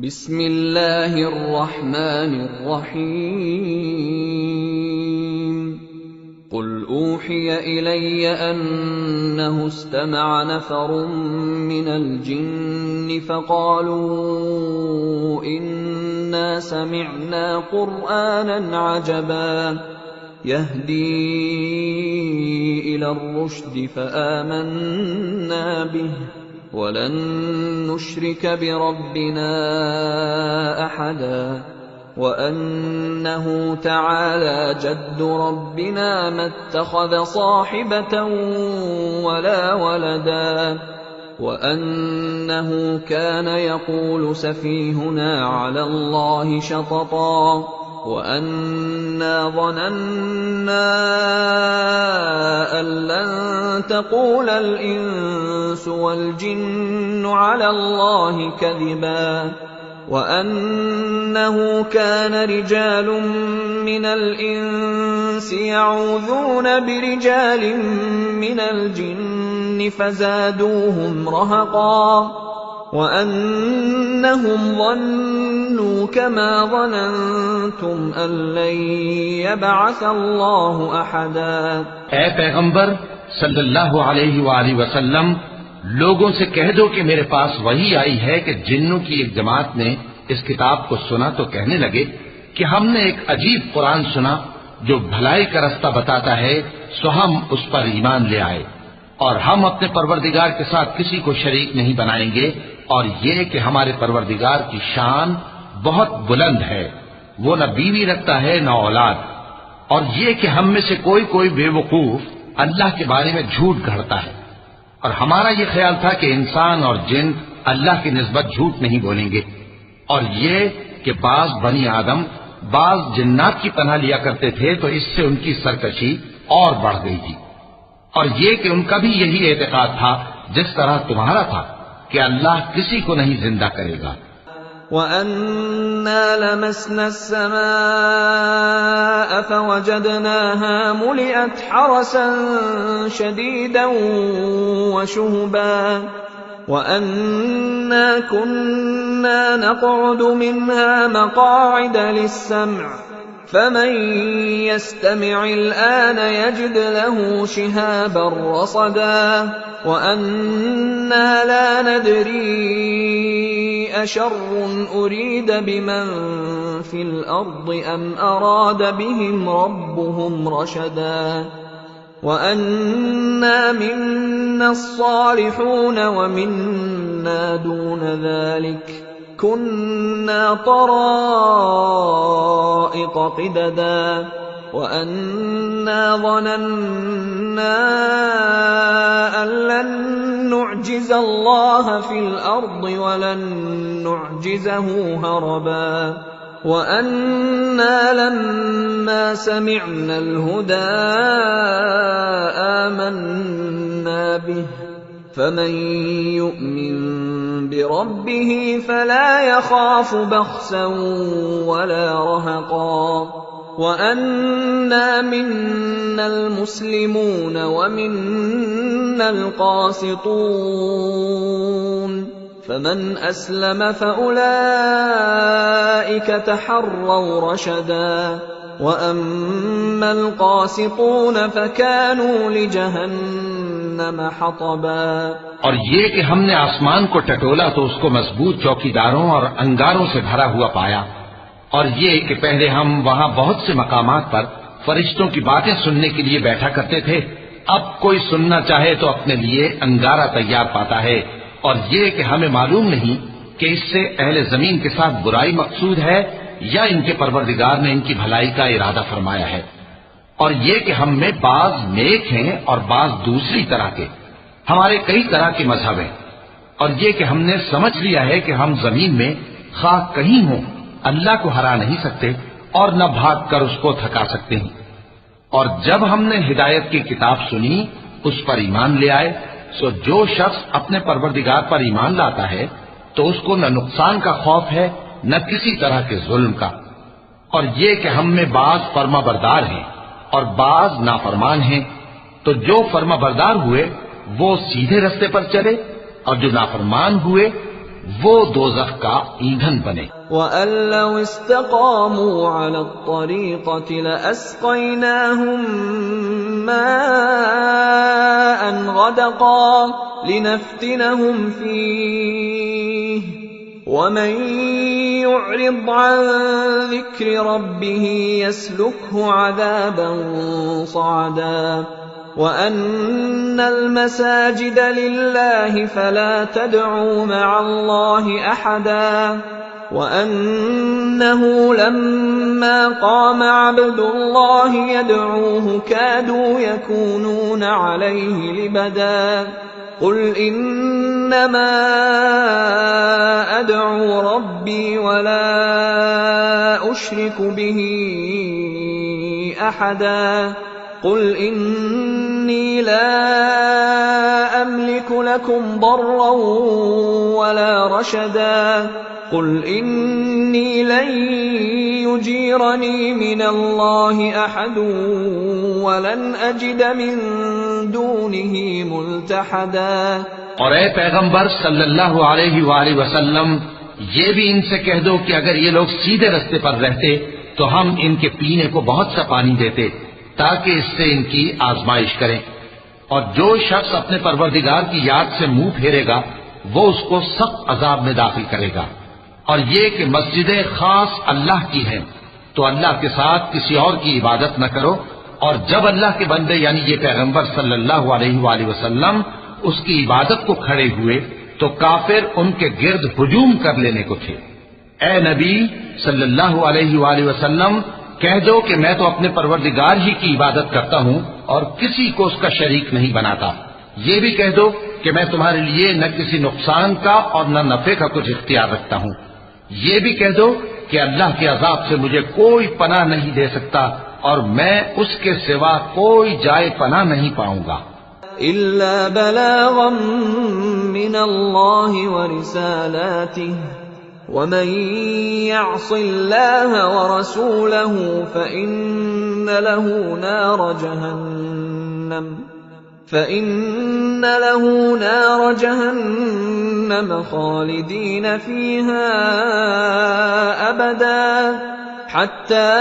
بسم اللہ الرحمن الرحیم قل اوحی الی انہ استمع نفر من الجن فقالوا انا سمعنا قرآنا عجبا یہدی الی الرشد فآمنا به وَلَن نُّشْرِكَ بِرَبِّنَا أَحَدًا وَأَنَّهُ تَعَالَى جَدُّ رَبِّنَا مَا اتَّخَذَ صَاحِبَةً وَلَا وَلَدًا وَأَنَّهُ كَانَ يَقُولُ سَفِيهُنَا عَلَى اللَّهِ شَطَطًا وَأَنَّا ظَنَنَّا أَن لَّن تَقُولَ الْإِنسُ وَالْجِنُّ عَلَى اللَّهِ كَذِبًا وَأَنَّهُ كَانَ رِجَالٌ مِّنَ الْإِنسِ يَعُوذُونَ بِرِجَالٍ مِّنَ الْجِنِّ فَزَادُوهُمْ رَهَقًا وَأَنَّهُمْ ظَنُّوا كَمَا ظَنَنتُمْ أَن لَّن يَبْعَثَ اللَّهُ أَحَدًا۔ اے پیغمبر صلی اللہ علیہ وآلہ وسلم، لوگوں سے کہہ دو کہ میرے پاس وحی آئی ہے کہ جنوں کی ایک جماعت نے اس کتاب کو سنا تو کہنے لگے کہ ہم نے ایک عجیب قرآن سنا جو بھلائی کا رستہ بتاتا ہے، سو ہم اس پر ایمان لے آئے اور ہم اپنے پروردگار کے ساتھ کسی کو شریک نہیں بنائیں گے، اور یہ کہ ہمارے پروردگار کی شان بہت بلند ہے، وہ نہ بیوی رکھتا ہے نہ اولاد، اور یہ کہ ہم میں سے کوئی بے وقوف اللہ کے بارے میں جھوٹ گھڑتا ہے، اور ہمارا یہ خیال تھا کہ انسان اور جن اللہ کی نسبت جھوٹ نہیں بولیں گے، اور یہ کہ بعض بنی آدم بعض جنات کی پناہ لیا کرتے تھے تو اس سے ان کی سرکشی اور بڑھ گئی تھی، اور یہ کہ ان کا بھی یہی اعتقاد تھا جس طرح تمہارا تھا کہ اللہ کسی کو نہیں زندہ کرے گا۔ وَأَنَّا لَمَسْنَا السَّمَاءَ فَوَجَدْنَاهَا مُلِئَتْ حَرَسًا شَدِيدًا وَشُهُبًا وَأَنَّا كُنَّا نَقْعُدُ مِنْهَا مَقَاعِدَ لِلسَّمْعِ فَمَن يَسْتَمِعِ الْآنَ يَجِدْ لَهُ شِهَابًا رَّصَدًا وَأَنَّا لَا نَدْرِي أَشَرٌّ أُرِيدَ بِمَن فِي الْأَرْضِ أَمْ أَرَادَ بِهِمْ رَبُّهُمْ رَشَدًا وَأَنَّا مِنَّا الصَّالِحُونَ وَمِنَّا دُونَ ذَلِكَ كُنَّا طَرَائِقَ قِدَدًا وَأَنَّا ظَنَنَّا أَن لَّن نُّعْجِزَ اللَّهَ فِي الْأَرْضِ وَلَن نُّعْجِزَهُ هَرَبًا وَأَنَّا لَمَّا سَمِعْنَا الْهُدَىٰ آمَنَّا بِهِ فَمَن يُؤْمِن بِرَبِّهِ فَلَا يَخَافُ بَخْسًا وَلَا رَهَقًا وَأَنَّا مِنَّا الْمُسْلِمُونَ وَمِنَّا الْقَاسِطُونَ فَمَنْ أَسْلَمَ فَأُولَٰئِكَ تَحَرَّوْا رَشَدًا وَأَمَّا الْقَاسِطُونَ فَكَانُوا لِجَهَنَّمَ حَطَبًا۔ اور یہ کہ ہم نے آسمان کو ٹٹولا تو اس کو مضبوط چوکیداروں اور انگاروں سے بھرا ہوا پایا، اور یہ کہ پہلے ہم وہاں بہت سے مقامات پر فرشتوں کی باتیں سننے کے لیے بیٹھا کرتے تھے، اب کوئی سننا چاہے تو اپنے لیے انگارہ تیار پاتا ہے، اور یہ کہ ہمیں معلوم نہیں کہ اس سے اہل زمین کے ساتھ برائی مقصود ہے یا ان کے پروردگار نے ان کی بھلائی کا ارادہ فرمایا ہے، اور یہ کہ ہم میں بعض نیک ہیں اور بعض دوسری طرح کے، ہمارے کئی طرح کے مذہب ہیں، اور یہ کہ ہم نے سمجھ لیا ہے کہ ہم زمین میں خواہ کہیں ہوں اللہ کو ہرا نہیں سکتے اور نہ بھاگ کر اس کو تھکا سکتے ہیں، اور جب ہم نے ہدایت کی کتاب سنی اس پر ایمان لے آئے، سو جو شخص اپنے پروردگار پر ایمان لاتا ہے تو اس کو نہ نقصان کا خوف ہے نہ کسی طرح کے ظلم کا، اور یہ کہ ہم میں بعض فرما بردار ہیں اور بعض نافرمان ہیں، تو جو فرما بردار ہوئے وہ سیدھے رستے پر چلے اور جو نافرمان ہوئے وہ دوزخ کا ایندھن بنے۔ وَأَن لَّوْ اسْتَقَامُوا عَلَى الطَّرِيقَةِ لَأَسْقَيْنَاهُم مَّاءً غَدَقًا لِّنَفْتِنَهُمْ فِيهِ وَمَن يُعْرِضْ عَن ذِكْرِ رَبِّهِ يَسْلُكْهُ عَذَابًا صَعَدًا وَأَنَّ الْمَسَاجِدَ لِلَّهِ فَلَا تَدْعُوا مَعَ اللَّهِ أَحَدًا وَأَنَّهُ لَمَّا قَامَ عَبْدُ اللَّهِ يَدْعُوهُ كَادُوا يَكُونُونَ عَلَيْهِ لِبَدًا قُلْ إِنَّمَا أَدْعُو رَبِّي وَلَا أُشْرِكُ بِهِ أَحَدًا قُلْ إِنِّي لَا أَمْلِكُ لَكُمْ ضَرًّا وَلَا رَشَدًا قُلْ إِنِّي لَن يُجِيرَنِي مِنَ اللَّهِ أَحَدٌ وَلَنْ أَجِدَ مِن دُونِهِ مُلْتَحَدًا۔ اور اے پیغمبر صلی اللہ علیہ وآلہ وسلم، یہ بھی ان سے کہہ دو کہ اگر یہ لوگ سیدھے رستے پر رہتے تو ہم ان کے پینے کو بہت سا پانی دیتے تاکہ اس سے ان کی آزمائش کریں، اور جو شخص اپنے پروردگار کی یاد سے منہ پھیرے گا وہ اس کو سخت عذاب میں داخل کرے گا۔ اور یہ کہ مسجدیں خاص اللہ کی ہیں تو اللہ کے ساتھ کسی اور کی عبادت نہ کرو، اور جب اللہ کے بندے یعنی یہ پیغمبر صلی اللہ علیہ وآلہ وسلم اس کی عبادت کو کھڑے ہوئے تو کافر ان کے گرد ہجوم کر لینے کو تھے۔ اے نبی صلی اللہ علیہ وآلہ وسلم، کہہ دو کہ میں تو اپنے پروردگار ہی کی عبادت کرتا ہوں اور کسی کو اس کا شریک نہیں بناتا۔ یہ بھی کہہ دو کہ میں تمہارے لیے نہ کسی نقصان کا اور نہ نفع کا کچھ اختیار رکھتا ہوں۔ یہ بھی کہہ دو کہ اللہ کے عذاب سے مجھے کوئی پناہ نہیں دے سکتا اور میں اس کے سوا کوئی جائے پناہ نہیں پاؤں گا۔ إِلَّا بَلَاغًا مِّنَ اللَّهِ وَرِسَالَاتِهِ وَمَن يَعْصِ اللَّهَ وَرَسُولَهُ فَإِنَّ لَهُ نَارَ جَهَنَّمَ خَالِدِينَ فِيهَا أَبَدًا حَتَّى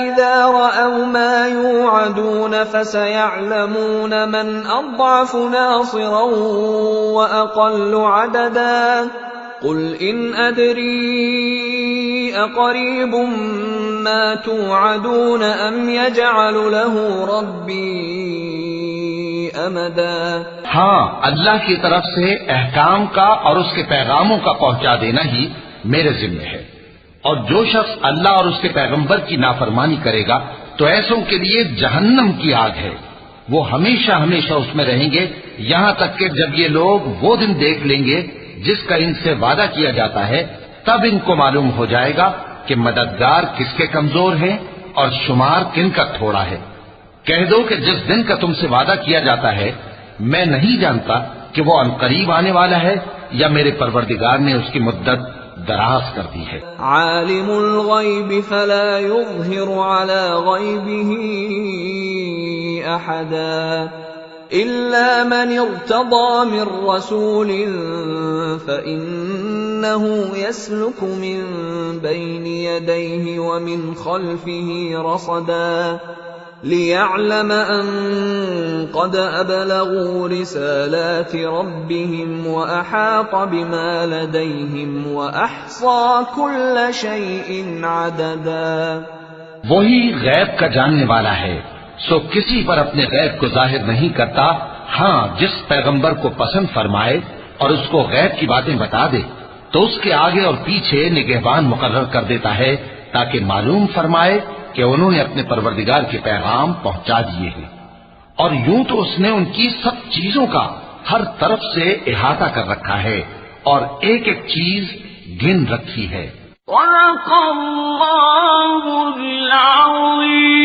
إِذَا رَأَوْا مَا يُوعَدُونَ فَسَيَعْلَمُونَ مَنْ أَضْعَفُ نَاصِرًا وَأَقَلُّ عَدَدًا قُلْ إِنْ أَدْرِي أَقَرِيبٌ مَا تُوعَدُونَ أَمْ يَجْعَلُ لَهُ رَبِّي أَمَدًا۔ ہاں، اللہ کی طرف سے احکام کا اور اس کے پیغاموں کا پہنچا دینا ہی میرے ذمہ ہے، اور جو شخص اللہ اور اس کے پیغمبر کی نافرمانی کرے گا تو ایسوں کے لیے جہنم کی آگ ہے، وہ ہمیشہ ہمیشہ اس میں رہیں گے، یہاں تک کہ جب یہ لوگ وہ دن دیکھ لیں گے جس کا ان سے وعدہ کیا جاتا ہے تب ان کو معلوم ہو جائے گا کہ مددگار کس کے کمزور ہیں اور شمار کن کا تھوڑا ہے۔ کہہ دو کہ جس دن کا تم سے وعدہ کیا جاتا ہے میں نہیں جانتا کہ وہ عنقریب آنے والا ہے یا میرے پروردگار نے اس کی مدت دراز کر دی ہے۔ عالم الغیب فلا یظہر علی غیبہ احدا الا من ارتضى من رسول فإنه يسلك من بين يديه ومن خلفه رصدا ليعلم أن قد أبلغوا رسالات ربهم وأحاط بما لديهم وأحصى كل شيء عددا۔ وہی غیب کا جاننے والا ہے، سو کسی پر اپنے غیب کو ظاہر نہیں کرتا، ہاں جس پیغمبر کو پسند فرمائے اور اس کو غیب کی باتیں بتا دے تو اس کے آگے اور پیچھے نگہبان مقرر کر دیتا ہے تاکہ معلوم فرمائے کہ انہوں نے اپنے پروردگار کے پیغام پہنچا دیے ہیں، اور یوں تو اس نے ان کی سب چیزوں کا ہر طرف سے احاطہ کر رکھا ہے اور ایک ایک چیز گن رکھی ہے۔ صدق اللہ العظیم۔